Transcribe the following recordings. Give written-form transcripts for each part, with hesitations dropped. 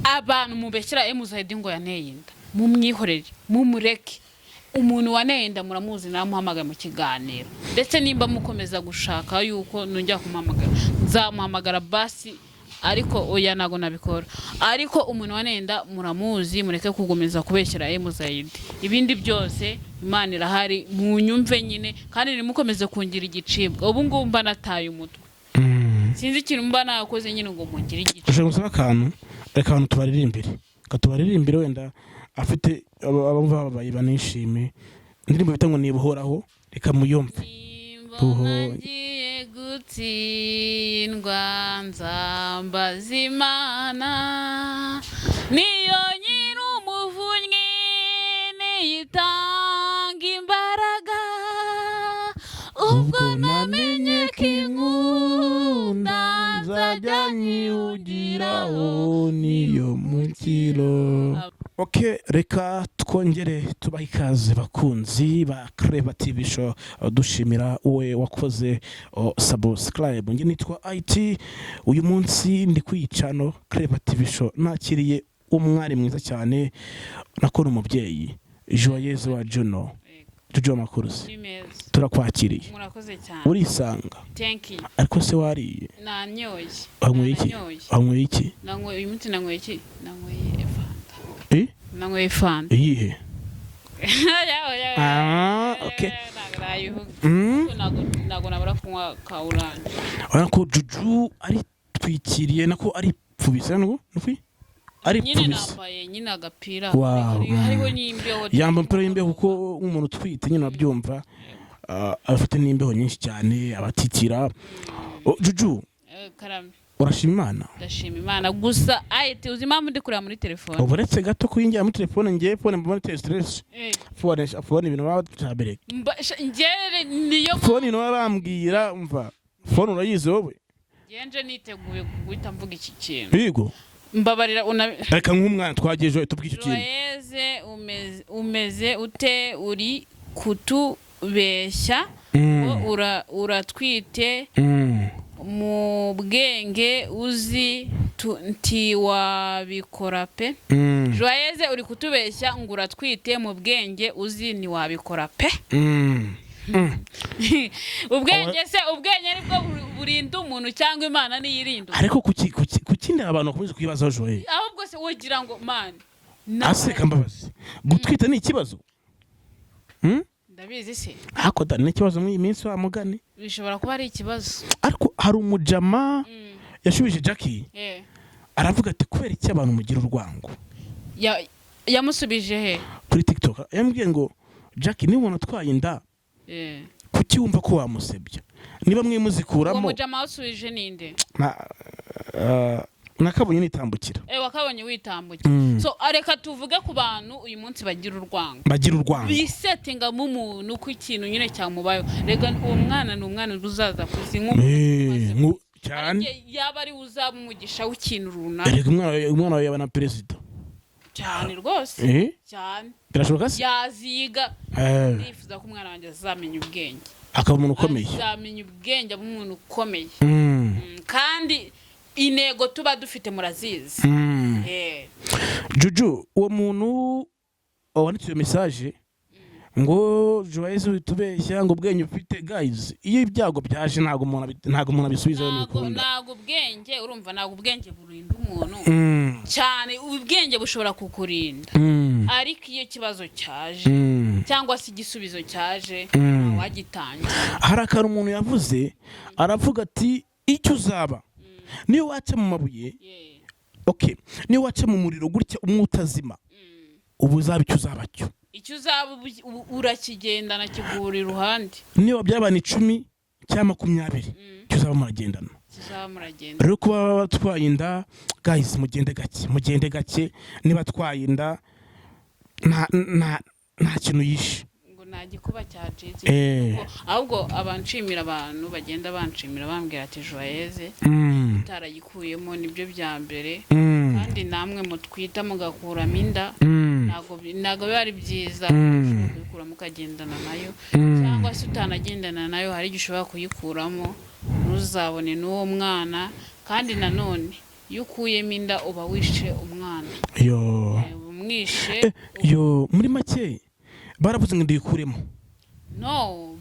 abantu mubeshyira Muzahedi ngo yaneye inda mumwihorere mumureke umuntu waneye inda muramuzi namuhamagaye mu kiganiro ndetse nimba mukomeza gushaka yuko nongera kumuhamagara nzamuhamagara basi ariko oya nago nabikora ariko umuntu waneye inda muramuzi mureke kugomeza kubeshyira Muzahedi ibindi byose Imana irahari munyumve nyine kandi nimukomeze kungira igicibwa ubu ngumba nataye umutwe sinzi ikintu mba nakoze nyine ngo mungire igicibwa ushaka gusaba akantu reka abantu tubaririmbire katubaririmbe wenda afite abumva babaye banishime indirimbo bita ngo nibuhoraho reka muyumve ngiye gutsindwa nzambaza Imana niyo nyir'umuvunyi niyitanga imbaraga ubwo namenye ko inkunda nzajya nyiwugiraho niyo mukiro. Okay, reka twongere tubaha ikaze bakunzi ba Clever TV show dushimira uwe wakoze subscribe. Nge nitwa IT uyu munsi ndi kwicano Clever TV show nakiriye umwari mwiza cyane nakora umubyeyi Joyeuse wa Juno Jojo Makurusi turakwakiriye murakoze cyane urisanga thank you ariko se wariye nanyoye anywe iki nanyoye uyu munsi nanyoye iki nanyoye nangoye fan iyihe okay nago nabara kunywa kauranje ariko Juju ari twikiriye nako ari pfubise no nufi ari pfubise nyine nambaye nyine agapira hariho n'imbeho yamba mpero y'imbeho kuko umuntu twite nyine abyumva afite n'imbeho nyinshi cyane abatitira Juju karame urashima Imana ndashima Imana gusa ayite uzima ndi kurira muri telefone uburetse gato kuyingira muri telefone ngiye phone mbona stress phone ibintu batabere ngere niyo phone no barambwira umva phone urayize wowe yenje niteguye guhita mvuga iki kintu yego mbabarira reka nk'umwana twageje tubwike ikintu Joyeuse umeze ute uri kutubeshya uratwite mu bwenge uzi ntiwabikora pe Joyeuse uri kutubeshya ngo uratwite mu bwenge uzi ntiwabikora pe ubwenge nibwo burinda umuntu cyangwa Imana niyirinda ariko kukindi abantu bakomeze kwibaza Joyeuse ahubwo se wogira ngo man aseka mbabazi gutwita ni ikibazo ndabizi se hako da n'ikibazo muri iminsi wa mugani bishobora kuba ari ikibazo ariko hari umujama yashubije Jackie aravuga ati kubera iki abantu mugira urwango yamusubije he kuri TikTok yambwiye ngo Jackie ni umuntu twaye inda kuki wumva ko wamusebya niba mwimuzikuramo uwo mujama wasubije ninde nakabonye nitambukira wakabonye witambukira so areka tuvuge ku bantu uyu munsi bagira urwango bisetinga mu muntu ku ikintu nyine cyamubayo rega uwo mwana ni umwana uzaza kuzi cyane yaba ari uzaba umugisha w'ikintu runaka rega umwana wawe yaba perezida cyane rwose cyane birashoboka se yaziga nifuza ko umwana wanjye azamenya ubwenge akaba umuntu ukomeye azamenya ubwenge aba umuntu ukomeye kandi intego tuba dufite murazizi Juju uwo muntu wanditse iyo message ngo Joyeuse utubeshya ngo ubwenge ufite guys iyo ibyago byaje ntago umuntu abisubizaho n'ukunda ntago ubwenge urumva ntago ubwenge burinda umuntu cyane ubwenge bushobora kukurinda ariko iyo kibazo cyaje cyangwa se igisubizo cyaje wagitangira hari akantu umuntu yavuze aravuga ati icyo uzaba niyo waca mu mabuye okay niyo waca mu muriro gutya umwutazima ubu uzaba icyo uzaba urakigendana kigura iruhande niyo byabana 10 cyangwa 20 icyo uzaba muragendana rero kuba batwaye inda guys mugende gake niba twayinda nta kintu yishe nagikuba cyacitse ahubwo abanshimira abantu bagenda banshimira bambwira ati Joyeuse utaragikuyemo nibyo bya mbere kandi namwe mutwita mugakuramo inda ntago biba ari byiza kuyikuramo ukagendana nayo cyangwa se utanagendana nayo hari igihe ushobora kuyikuramo ntuzabone n'uwo mwana kandi nanone iyo ukuyemo inda uba wishe umwana yo umwishe yo muri make baravuze ngo ndikuremo no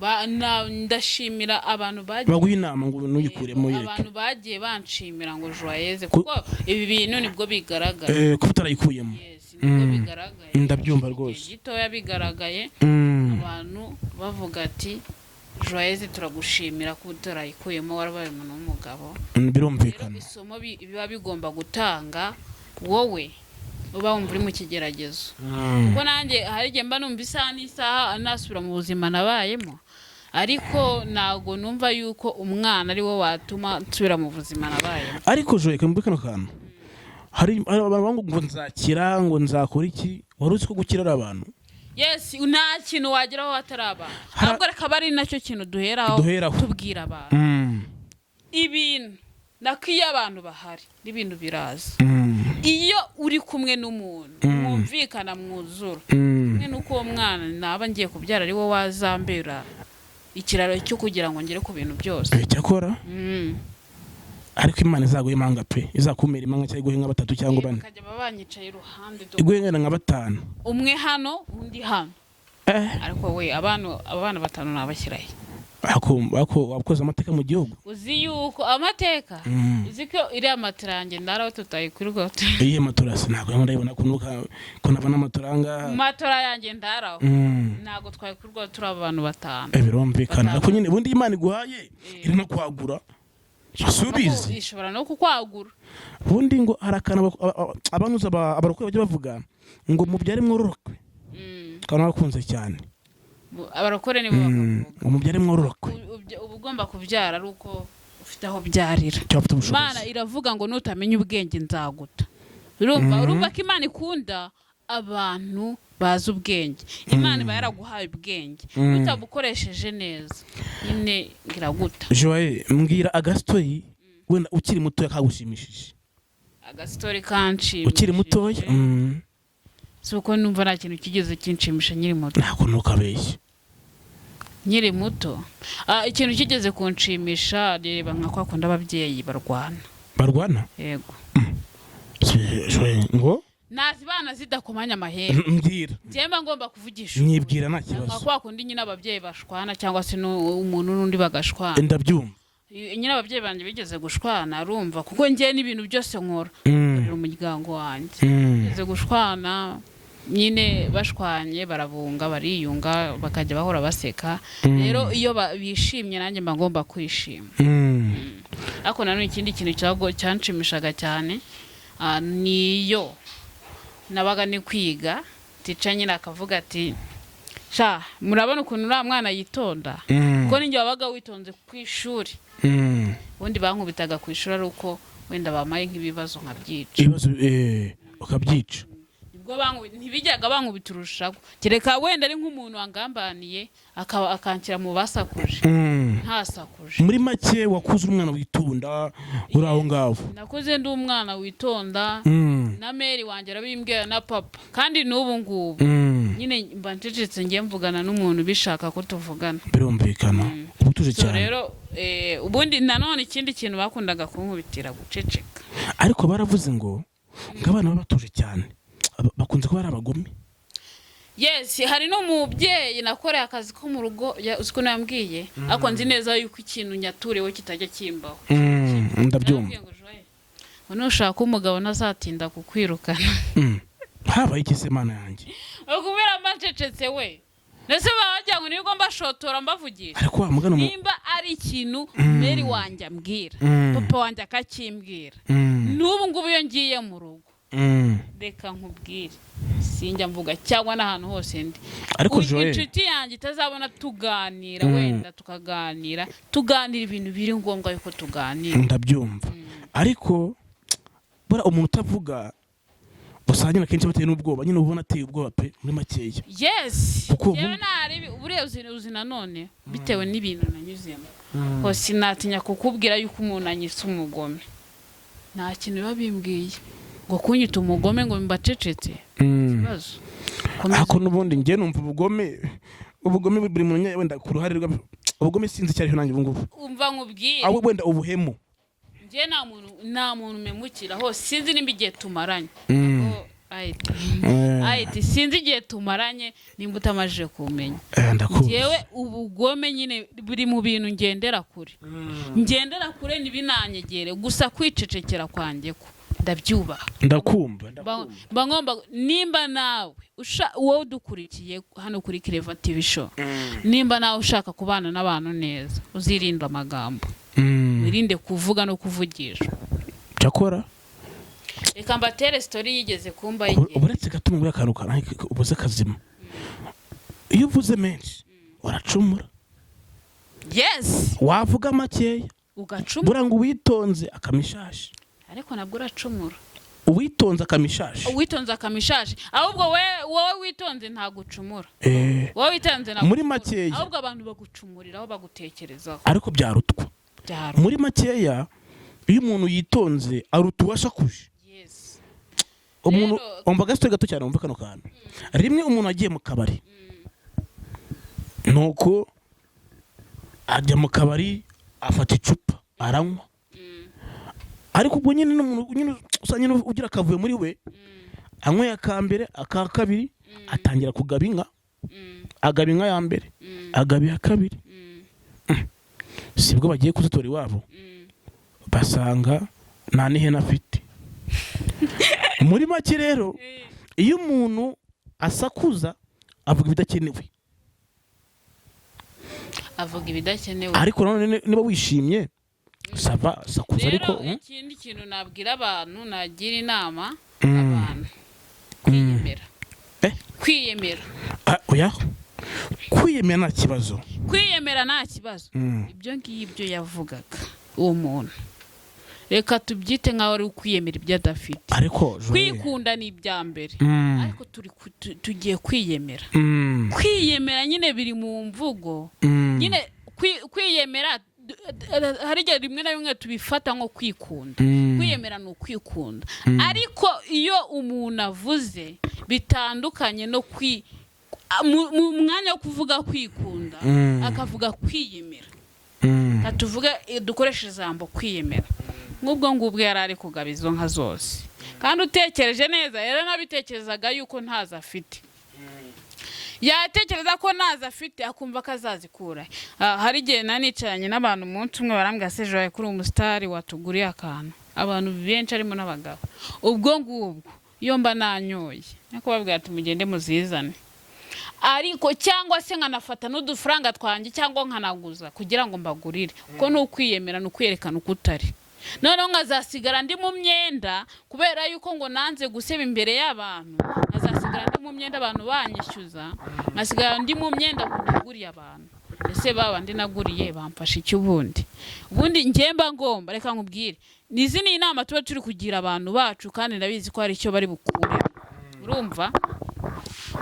ndashimira abantu baguha inama ngo nuyikuremo yeke abantu bagiye banshimira ngo joyeuse kuko ibi bintu nibwo bigaragara ko utarayikuyemo nibwo bigaragaye ndabyumva rwose gitoya bigaragaye abantu bavuga ati joyeuse turagushimira ko utarayikuyemo warabaye umuntu w'umugabo birumvikana isomo biba bigomba gutanga wowe uba wumva uri mu kigeragezo kuko nanjye hari igihe mba numva isaha n'isaha nasubira mu buzima nabayemo ariko ntabwo numva yuko umwana ari wo watuma nsubira mu buzima nabayemo ariko joye kambe kano kantu hari abantu ngo nzakira ngo nzakora iki wari uzi ko gukira ari abantu yes nta kintu wageraho hatari abantu ntabwo reka bari nacyo kintu duheraho tubwira abantu ibintu nakiye abantu bahari n'ibintu biraza iyo uri kumwe n'umuntu mwumvikana mwuzura mwe nuko uwo mwana naba ngiye kubyara ari wo wazambera ikiraro cyo kugira ngo ngere ku bintu byose cyakora ariko Imana izaguha imanga pe izakumera imanga cyangwa iguhe nka 3 cyangwa 4 bakajya babanyicaye iruhande iguhe nka 5 umwe hano undi hano ariko we abana 5 nabashyirahe wakoze amateka mu gihugu uzi yuko amateka uzi ko iri amaterange ndaraho tutayikurirwa iyi maturasi ntabwo ndabona ko nabana amaturanga matora yanjye ndaraho ntabwo twayikurirwa turi abantu 5 birumvikana ariko nyine ubundi Imana iguhaye iri no kwagura subizi ishobora no kukwagura ubundi ngo harakana abanuza abarokwe bajya bavuga ngo mubyare mwororokwe kana bakunze cyane abarokore nibo bakavuga umubyare mwororokwe uba ugomba kubyara ari uko ufite aho byarira Imana iravuga ngo nutamenya ubwenge nzaguta urumva ko Imana ikunda abantu bazi ubwenge Imana iba yaraguhaye ubwenge utabukoresheje neza nyine ngiraguta joye mbwira agastori wenda ukiri muto yakagushimishije agastori kanshi ukiri muto suko numva nta kintu kigeze kinshimisha nyiri muto nako nukabeshye nyiri muto ikintu kigeze kunshimisha reba nka kwa kunda ababyeyi barwana yego ngo nazi bana zidakomanya amahera mbwira cyemba ngomba kuvugisha nyibwira nta kibazo kwa kundi nyine ababyeyi bashwana cyangwa se umuntu n'undi bagashwana ndabyumva nyine ababyeyi banje bigeze gushwana arumva kuko ngiye n'ibintu byose nkora ari umuryango wanjye bigeze gushwana nyine bashwanye barabunga bariyunga bakajya bahora baseka rero iyo bishimye nanjye mba ngomba kwishima ariko nanone ikindi kintu cyanshimishaga cyane niyo nabaga ni kwiga tica nyine akavuga ati sha murabona ukuntu uriya mwana yitonda kuko ninjye wabaga witonze ku ishuri ubundi bankubitaga ku ishuri ari uko wenda bamaye nk'ibibazo nkabyica ibibazo ukabyica ntibijyaga bankubita urushago kereka wenda ari nk'umuntu wangambaniye akanshyira mu basakuje ntasakuje muri make wakuze umwana witonda uri aho ngaho nakuze ndi umwana witonda na meri wanjye arabimbwira na papa kandi n'ubu ngubu nyine mba ncecetse ngiye mvugana n'umuntu bishaka ko tuvugana birumvikana ubutuje cyane rero ubundi nanone ikindi kintu bakundaga kunkubitira guceceka ariko baravuze ngo abana baba batuje cyane bakunze kuba ari abagome yes hari no mubyeyi nakoreye akazi ko mu rugo uziko nambwiye ariko nzi neza yuko ikintu nyaturewe kitajya kimbaho ndabyumva nushaka umugabo nazatinda kukwirukana habaye ikise Mana yanjye ukubera macecetse we nese bajya ngo nigo mbashotora mbavugisha ariko wamugana nimba ari ikintu meri wanjye ambwira papa wanjye akakimbwira n'ubu ngubu iyo ngiye mu rugo reka nkubwire sinjya mvuga cyangwa n'ahantu hose ndi ariko Joel inshuti yanjye itazabona tuganira wenda tukaganira ibintu biri ngombwa yuko tuganira ndabyumva ariko bora umuntu utavuga usanga kenshi bateye n'ubwoba nyine ubona ateye ubwoba pe muri makeya yes yewe nari buriya uzi nanone bitewe n'ibintu nanyuzemo ko sinatinya kukubwira yuko umuntu anyise umugome nta kintu biba bimbwiye ngo kunyita umugome ngo mbacecetse kibazo ako nubundi ngiye numva ubugome buri muntu wenda ku ruhare ubugome sinzi cyari nanjye ubungubu umva nkubwire aho wenda ubuhemu je nta muntu memukira hose sinzi nimba igihe tumaranye ayiti sinzi igihe tumaranye nimba utamajije kumenya yewe ubugome nyine buri mu bintu ngendera kure ntibinanyegere gusa kwicecekera kwanjye ko ndabyubaha ndakumva ngomba nimba nawe wowe udukurikiye hano kuri Clever TV show nimba nawe ushaka kubana n'abantu neza uzirinda amagambo wirinde kuvuga no kuvugisha cyakora reka mbatere story yigeze kumba uburetse gatuma muri akantu ubuze kazima iyo uvuze menshi waracumura yes wavuga makeya ugacumura buranga uwitonze akamishashi ariko nabwo uracumura uwitonze akamishashi ahubwo wowe witonze nta gucumura wowe witonze muri makeya ahubwo abantu bagucumuriraho bagutekerezaho ariko byarutwa muri makeya iyo umuntu yitonze aruta uwashakuje umuntu umva gasito gato cyane umva kano kantu rimwe umuntu agiye mu kabari nuko ajya mu kabari afata icupa aranywa ariko ubwo nyine n'umuntu nyine usanye ugira akavuye muri we anyweye akambere aka kabiri atangira kugaba inka agaba inka ya mbere agaba iya kabiri sibwo bagiye kuzitora iwabo basanga nta n'ihene afite muri make rero iyo umuntu asakuza avuga ibidakenewe ariko none niba wishimye sava sakuza ariko ikindi kintu nabwira abantu nagira inama abantu kwiyemera oya kwiyemera nta kibazo ibyo ngibyo yavugaga uwo muntu reka tubyite nkaho ari ukwiyemera ibyo adafite ariko kwikunda ni ibya mbere ariko tugiye kwiyemera nyine biri mu mvugo nyine kwiyemera hari igihe rimwe na rimwe tubifata nko kwikunda kwiyemera ni ukwikunda ariko iyo umuntu avuze bitandukanye no mu mwanya wo kuvuga kwikunda akavuga kwiyemera tuvuge dukoresha ijambo kwiyemera nk'ubwo ngubwo yari ari kugaba izo nka zose kandi utekereje neza rero nabitekerezaga yuko ntazo afite yatekereza ko naza afite akumva ko azazikura hari igihe nanicaranye n'abantu umunsi umwe barambwira se Joye kuri umusitari watuguriye akantu abantu benshi arimo n'abagabo ubwo ngubwo iyo mba nanyoye nako babwira ati mugende muzizane ariko cyangwa se nkanafata n'udufaranga twanjye cyangwa nkanaguza kugira ngo mbagurire kuko ni ukwiyemera ni ukwerekana uko utari noneho nkazasigara ndi mu myenda kubera yuko ngo nanze guseba imbere y'abantu nkazasigara ndi mu myenda abantu banyishyuza nkasigara ndi mu myenda naguriye abantu ese babandi naguriye bamfasha iki ubundi ngemba ngomba reka nkubwire nizi ni inama tuba turi kugira abantu bacu kandi ndabizi ko hari icyo bari bukure urumva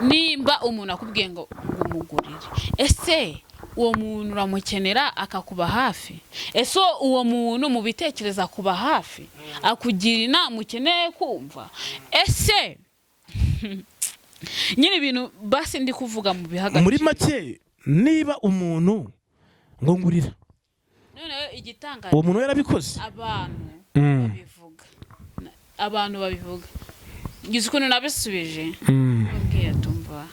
nimba umuntu akubwiye ngo umugurire ese uwo muntu uramukenera akakuba hafi ese uwo muntu mu bitekereza kuba hafi akugira inama ukeneye kumva ese nyine ibintu basi ndi kuvuga mu bihagaze muri make niba umuntu ngo ngurira none igitangaje uwo muntu yarabikoze abantu babivuga ngize ukuntu nabisubije mbwiye tumva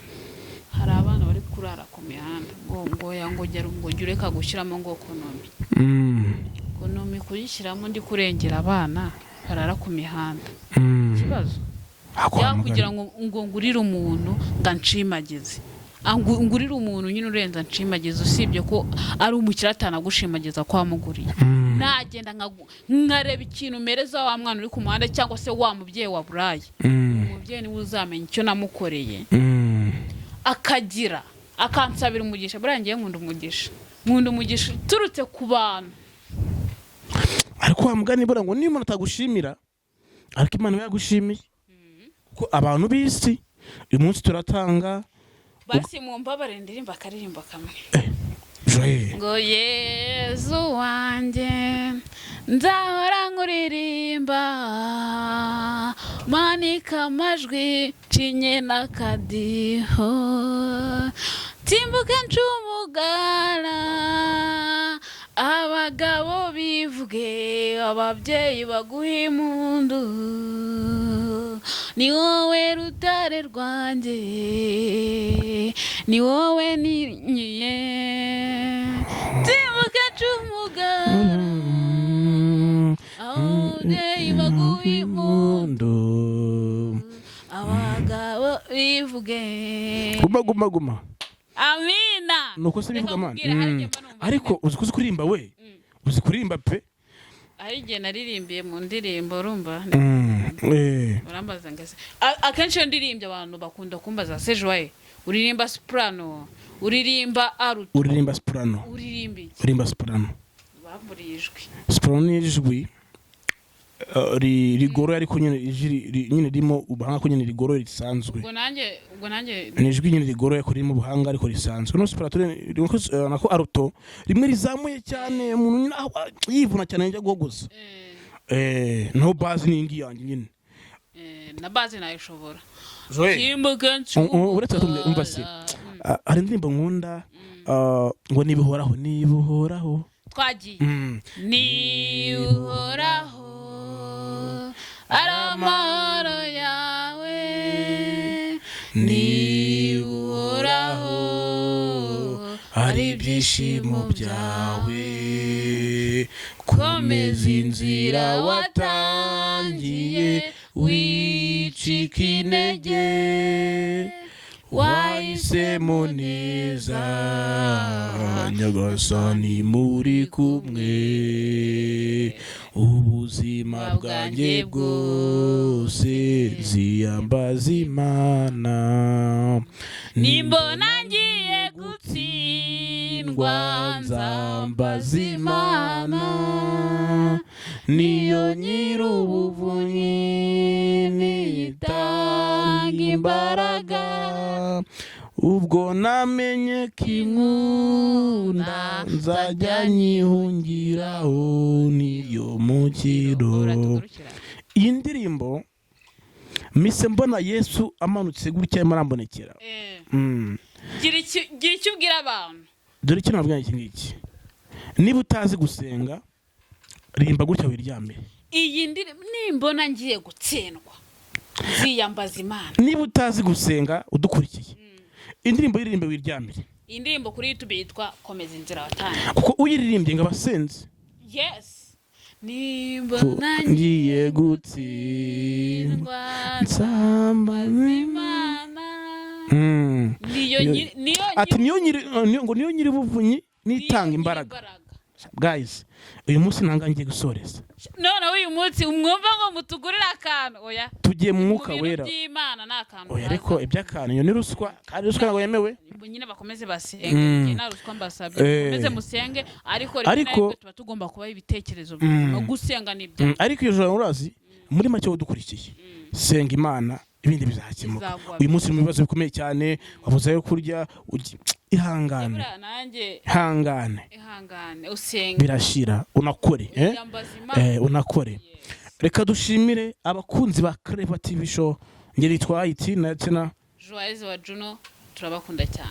hari abana bari kurara ku mihanda ngo jya ureka gushyiramo ngo ekonomi kuyishyiramo ndi kurengera abana barara ku mihanda ikibazo kugira ngo ngurire umuntu ngo nshimagize ngurire umuntu nyine urenza nshimagize usibye ko ari umukire atanagushimagiza ko wamuguriye nagenda nkareba ikintu umereza wa mwana uri ku muhanda cyangwa se wa mubyeyi wa burayi umubyeyi niwe uzamenya icyo namukoreye akansabira umugisha burangiye nkunda umugisha turutse ku bantu ariko wamugani bura ngo niba umuntu atagushimira ariko Imana yagushimiye ko abantu b'isi uyu munsi turatanga basi mwumva barendirimba akaririmba kamwe Joye ngo Yezu wanjye nzahora nkuririmba manika amajwi cinye n'akadiho timbuke ncumugara abagabo bivuge ababyeyi baguha impundu ni wowe rutare rwanjye ni wowe ninyiye timuka cumugara ababyeyi baguha impundu abagabo bivuge guma amina nuko se bivuga mana ariko uzi kuririmba we uzi kuririmba pe ari igihe naririmbiye mu ndirimbo urumva urambaza ngase akenshi iyo ndirimbye abantu bakunda kumbaza se Joye uririmba soprano uririmba alto uririmba soprano uririmba soprano bavurijwe soprano ni ijwi rigoro ariko nyine rimo ubuhanga ko nyine rigoro risanzwe ubwo nanjye ni ijwi nyine rigoro ariko rimo ubuhanga ariko risanzwe no soprano nako alto rimwe rizamuye cyane umuntu yivuna cyane njya guhogoza no base ni ingi yanjye nyine na base nayishobora uretse umva se hari indirimbo nkunda ngo nibuhoraho twagiye nibuhoraho aramahoro yawe nibuhoraho ari ibyishimo byawe komeza inzira watangiye wicika intege wahisemo neza nyagasani muri kumwe ubuzima bwanjye bwose nziyambaza Imana nimbona ngiye gutsindwa nzambaza Imana niyo nyir'ubuvunyi nitanga imbaraga ubwo namenye kinkunda nzajya nyihungiraho niyo mukiro. Iyi ndirimbo mise mbona Yesu amanutse gutya marambonekera gira icyo ubwira abantu. Dore icyo nabwira iki ngiki, niba utazi gusenga rimba gutya wiryame. Iyi ndirimbo nimbona ngiye gutsindwa ziyambaza Imana. Niba utazi gusenga udukurikiye indirimbo yiririmbe wiryamire. Indirimbo kuri YouTube yitwa komeza inzira watangiye, kuko uyiririmbye ngo abasenze. Yes, nimbona ngiye gutsindwa nsambaza Imana. Niyo nyiri buvunyi nitanga imbaraga. Guys, uyu munsi ntangangiye gusoreza. None uyu munsi umwumva ngo mutugurira akantu oya. Tugiye mu mwuka wera. By'Imana nakantu. Oya ariko ibyakantu yo ni ruswa, kandi ruswa nago yemewe. Nyine bakomeze basenge, na ruswa mbasabye. Bakomeze musenge ariko tuba tugomba kuba ibitekerezo no gusenga nibyo. Ariko iyo joro urazi muri make udukurikiye. Senga Imana ibindi bizakemuka. Uyu munsi mu bibazo bikomeye cyane wavuze yo kurya ihangane usenge birashira unakore unakore. Reka dushimire abakunzi ba Clever TV show ngeri twayiti na Joyeuse wa Juno, turabakunda cyane.